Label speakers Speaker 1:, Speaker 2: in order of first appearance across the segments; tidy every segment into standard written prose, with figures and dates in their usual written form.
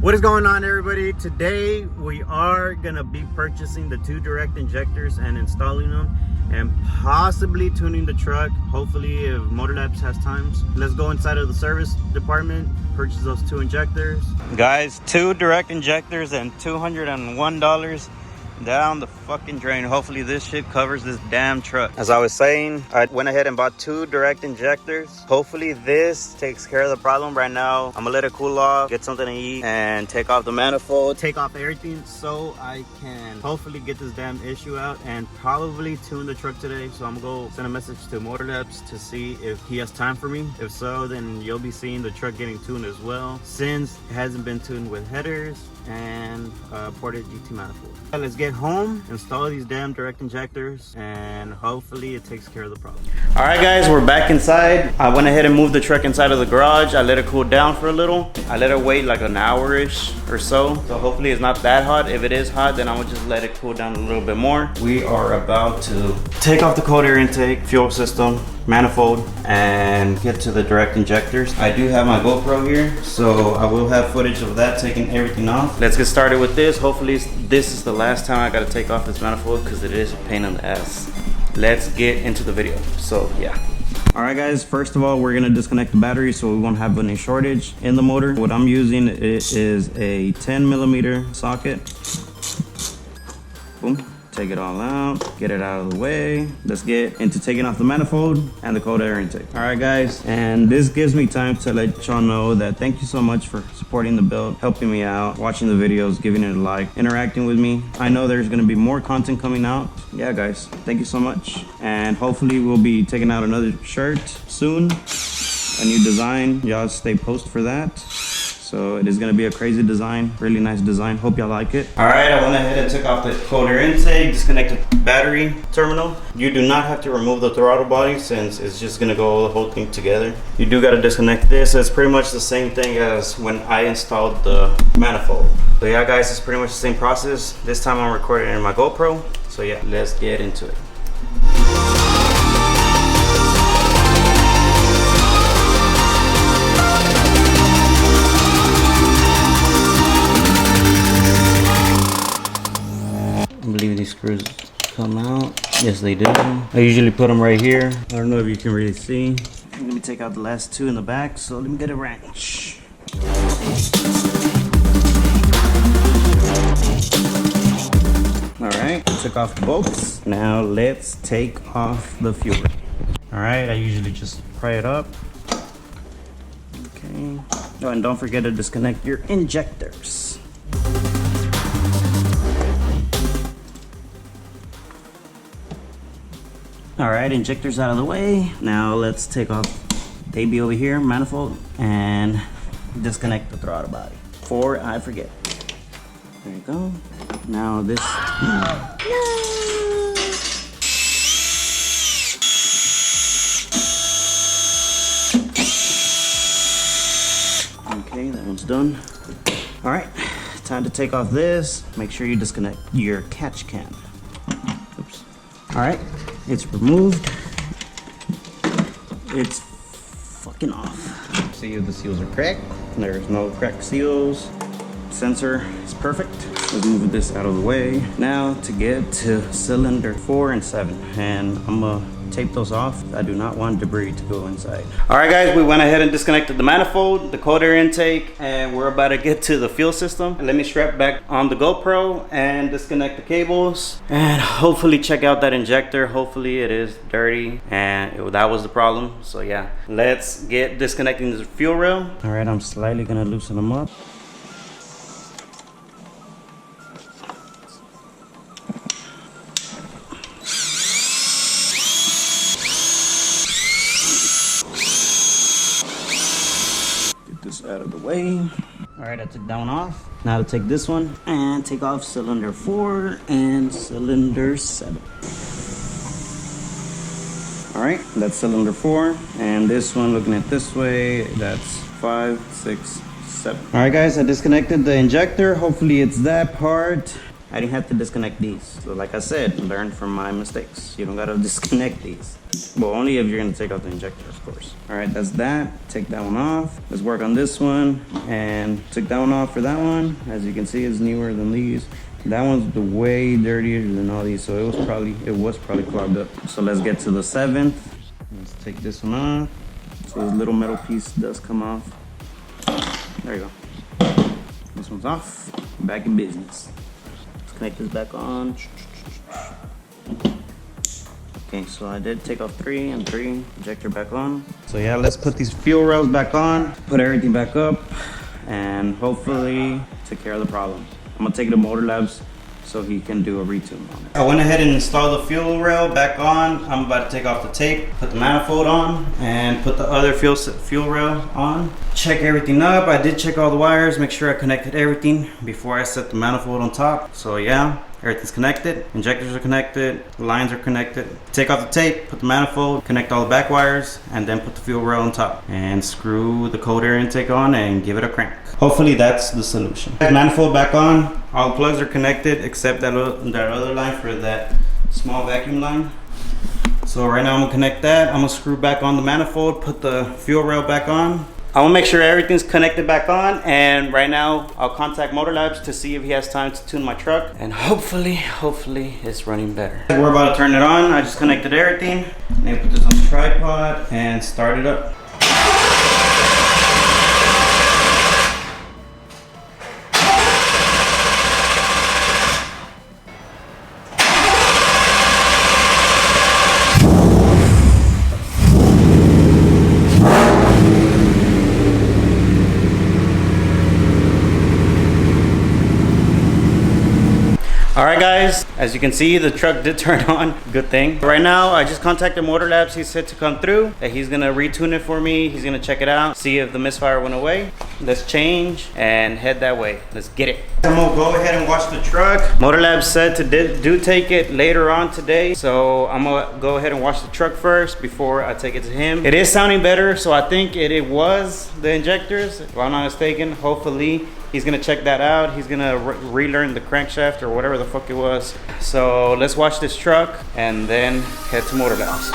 Speaker 1: What is going on, everybody? Today we are gonna be purchasing the 2 direct injectors and installing them and possibly tuning the truck, hopefully if Motor Labs has times. Let's go inside of the service department, purchase those 2 injectors. Guys, 2 direct injectors and $201 down the fucking drain. Hopefully this shit covers this damn truck. As I was saying, I went ahead and bought 2 direct injectors. Hopefully this takes care of the problem. Right now I'm gonna let it cool off, get something to eat, and take off the manifold, take off everything so I can hopefully get this damn issue out and probably tune the truck today. So I'm gonna go send a message to Motor Labs to see if he has time for me. If so, then you'll be seeing the truck getting tuned as well, since it hasn't been tuned with headers and ported GT manifold. Let's get home, install these damn direct injectors, and hopefully it takes care of the problem. All right guys, we're back inside. I went ahead and moved the truck inside of the garage. I let it cool down for a little. I let it wait like an hour-ish or so hopefully it's not that hot. If it is hot, then I will just let it cool down a little bit more. We are about to take off the cold air intake, fuel system, manifold, and get to the direct injectors. I do have my GoPro here, so I will have footage of that, taking everything off. Let's get started with this. Hopefully this is the last time I gotta take off this manifold because it is a pain in the ass. Let's get into the video. So yeah. All right guys, first of all, we're gonna disconnect the battery so we won't have any shortage in the motor. What I'm using is a 10mm socket. Boom. Take it all out, get it out of the way. Let's get into taking off the manifold and the cold air intake. All right guys, and this gives me time to let y'all know that thank you so much for supporting the build, helping me out, watching the videos, giving it a like, interacting with me. I know there's gonna be more content coming out. Yeah guys, thank you so much. And hopefully we'll be taking out another shirt soon, a new design. Y'all stay posted for that. So it is gonna be a crazy design, really nice design. Hope y'all like it. All right, I went ahead and took off the cold air intake, disconnected the battery terminal. You do not have to remove the throttle body since it's just gonna go the whole thing together. You do gotta disconnect this. It's pretty much the same thing as when I installed the manifold. So yeah guys, it's pretty much the same process. This time I'm recording in my GoPro. So yeah, let's get into it. I believe these screws come out. Yes, they do. I usually put them right here. I don't know if you can really see. Let me take out the last 2 in the back. So let me get a wrench. All right, took off the bolts. Now let's take off the fuel. All right, I usually just pry it up. Okay. Oh, and don't forget to disconnect your injectors. All right, injectors out of the way. Now let's take off baby over here, manifold, and disconnect the throttle body before I forget. There you go. Now this. Okay, that one's done. All right, time to take off this. Make sure you disconnect your catch can. Oops. All right. It's removed. It's fucking off. See if the seals are cracked. There's no cracked seals. Sensor is perfect. Let's move this out of the way. Now to get to cylinder 4 and 7. And I'm gonna tape those off. I do not want debris to go inside. All right guys, we went ahead and disconnected the manifold, the cold air intake, and we're about to get to the fuel system. Let me strap back on the GoPro and disconnect the cables and hopefully check out that injector. Hopefully it is dirty and that was the problem. So yeah, let's get disconnecting the fuel rail. All right, I'm slightly gonna loosen them up. This out of the way. All right, I took that one off. Now to take this one and take off cylinder 4 and cylinder 7. All right, that's cylinder 4, and this one, looking at this way, that's 5, 6, 7. All right guys, I disconnected the injector. Hopefully it's that part. I didn't have to disconnect these. So like I said, learn from my mistakes. You don't gotta disconnect these. Well, only if you're gonna take out the injector, of course. All right, that's that. Take that one off. Let's work on this one. And took that one off for that one. As you can see, it's newer than these. That one's way dirtier than all these, so it was probably clogged up. So let's get to the 7th. Let's take this one off. So this little metal piece does come off. There you go. This one's off. Back in business. Let's connect this back on. Okay, so I did take off 3 and 3. Injector back on. So yeah, let's put these fuel rails back on. Put everything back up. And hopefully take care of the problem. I'm gonna take it to Motor Labs so he can do a retune on it. I went ahead and installed the fuel rail back on. I'm about to take off the tape, put the manifold on, and put the other fuel rail on. Check everything up. I did check all the wires, make sure I connected everything before I set the manifold on top. So yeah, everything's connected. Injectors are connected, lines are connected. Take off the tape, put the manifold, connect all the back wires, and then put the fuel rail on top. And screw the cold air intake on and give it a crank. Hopefully that's the solution. Manifold back on. All the plugs are connected except that other line for that small vacuum line. So right now I'm gonna connect that. I'm gonna screw back on the manifold, put the fuel rail back on. I want to make sure everything's connected back on, and right now I'll contact Motor Labs to see if he has time to tune my truck, and hopefully it's running better. We're about to turn it on. I just connected everything. Then put this on the tripod and start it up. Alright guys, as you can see, the truck did turn on. Good thing. Right now, I just contacted Motor Labs. He said to come through, that he's gonna retune it for me. He's gonna check it out, see if the misfire went away. Let's change and head that way. Let's get it. I'm gonna go ahead and wash the truck. Motor Labs said to do take it later on today. So I'm gonna go ahead and wash the truck first before I take it to him. It is sounding better, so I think it was the injectors, if I'm not mistaken. Hopefully, he's gonna check that out. He's gonna relearn the crankshaft or whatever the fuck it was. So let's watch this truck and then head to Motor Labs.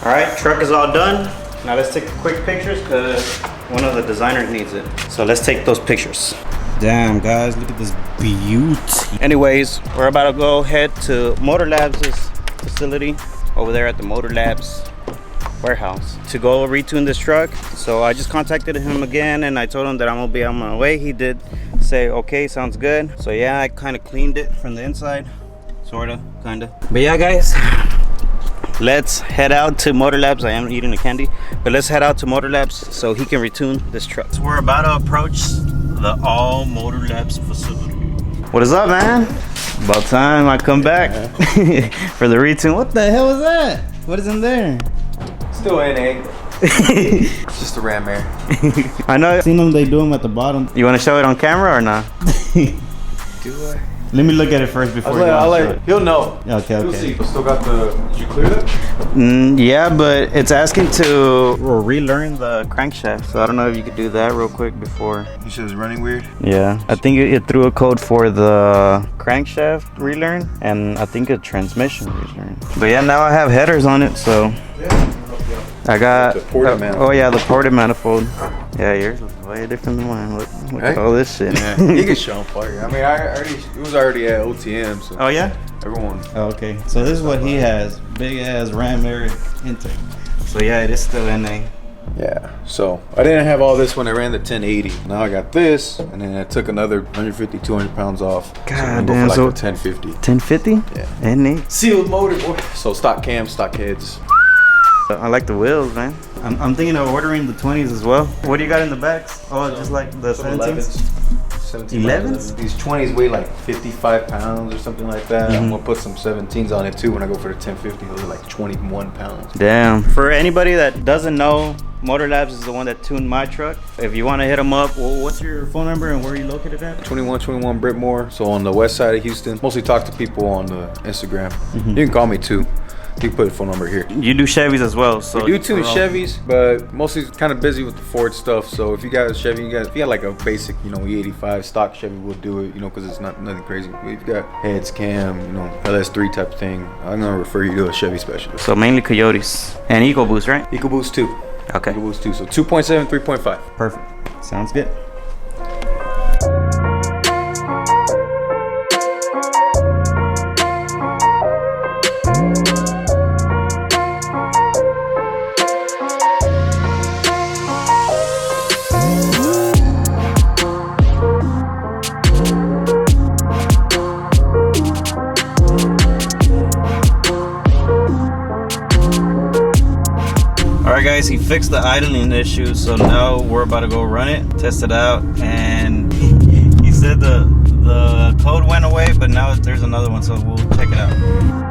Speaker 1: Alright, truck is all done. Now let's take quick pictures because one of the designers needs it. So let's take those pictures. Damn guys, look at this beauty. Anyways, we're about to go head to Motor Labs' facility over there at the Motor Labs warehouse to go retune this truck. So I just contacted him again and I told him that I'm gonna be on my way. He did say, okay, sounds good. So yeah, I kind of cleaned it from the inside, sorta, kinda. But yeah guys, let's head out to Motor Labs. I am eating a candy, but let's head out to Motor Labs so he can retune this truck. So we're about to approach the all Motor Labs facility. What is up, man? About time I come back for the retune. What the hell is that? What is in there?
Speaker 2: Still an egg. It's just a ram air.
Speaker 1: I know. I've seen them. They do them at the bottom. You want to show it on camera or not?
Speaker 2: Do I?
Speaker 1: Let me look at it first before
Speaker 2: he'll know.
Speaker 1: Okay,
Speaker 2: He'll see. Still got the, did you clear that?
Speaker 1: Yeah, but it's asking to relearn the crankshaft. So I don't know if you could do that real quick before.
Speaker 2: You said it was running weird?
Speaker 1: Yeah, I think it threw a code for the crankshaft relearn and I think a transmission relearn. But yeah, now I have headers on it, so.
Speaker 2: Yeah.
Speaker 1: I got,
Speaker 2: the ported manifold.
Speaker 1: Oh yeah, the ported manifold. Yeah, yours was way different than mine. Look at all this shit.
Speaker 2: Yeah, you can show them for you. I mean, it was already at OTM, so.
Speaker 1: Oh yeah?
Speaker 2: Everyone.
Speaker 1: Oh, okay, so this is what he has. Big ass ram air intake. So yeah, it is still NA.
Speaker 2: Yeah, so I didn't have all this when I ran the 1080. Now I got this, and then I took another 150, 200 pounds off.
Speaker 1: God
Speaker 2: so
Speaker 1: damn,
Speaker 2: like
Speaker 1: so
Speaker 2: a 1050.
Speaker 1: 1050?
Speaker 2: Yeah.
Speaker 1: And neat.
Speaker 2: Sealed motor, boy. So stock cam, stock heads.
Speaker 1: I like the wheels, man. I'm thinking of ordering the 20s as well. What do you got in the backs? Oh, just like the 17s? 11s?
Speaker 2: These 20s weigh like 55 pounds or something like that. I'm gonna put some 17s on it too when I go for the 1050. Those are like 21 pounds.
Speaker 1: Damn. For anybody that doesn't know, Motor Labs is the one that tuned my truck. If you want to hit them up, well, what's your phone number and where are you located at?
Speaker 2: 2121 Brittmore. So on the west side of Houston. Mostly talk to people on the Instagram. You can call me too. You can put a phone number here.
Speaker 1: You do Chevys as well, so
Speaker 2: we do tune Chevys, but mostly kind of busy with the Ford stuff. So if you got a Chevy, if you got like a basic, E85 stock Chevy, we'll do it, because it's nothing crazy. But if you got heads, cam, LS3 type thing, I'm gonna refer you to a Chevy specialist.
Speaker 1: So mainly Coyotes and EcoBoost, right?
Speaker 2: EcoBoost 2.
Speaker 1: Okay.
Speaker 2: EcoBoost 2. So 2.7, 3.5.
Speaker 1: Perfect. Sounds good. Alright guys, he fixed the idling issue, so now we're about to go run it, test it out, and he said the code went away, but now there's another one, so we'll check it out.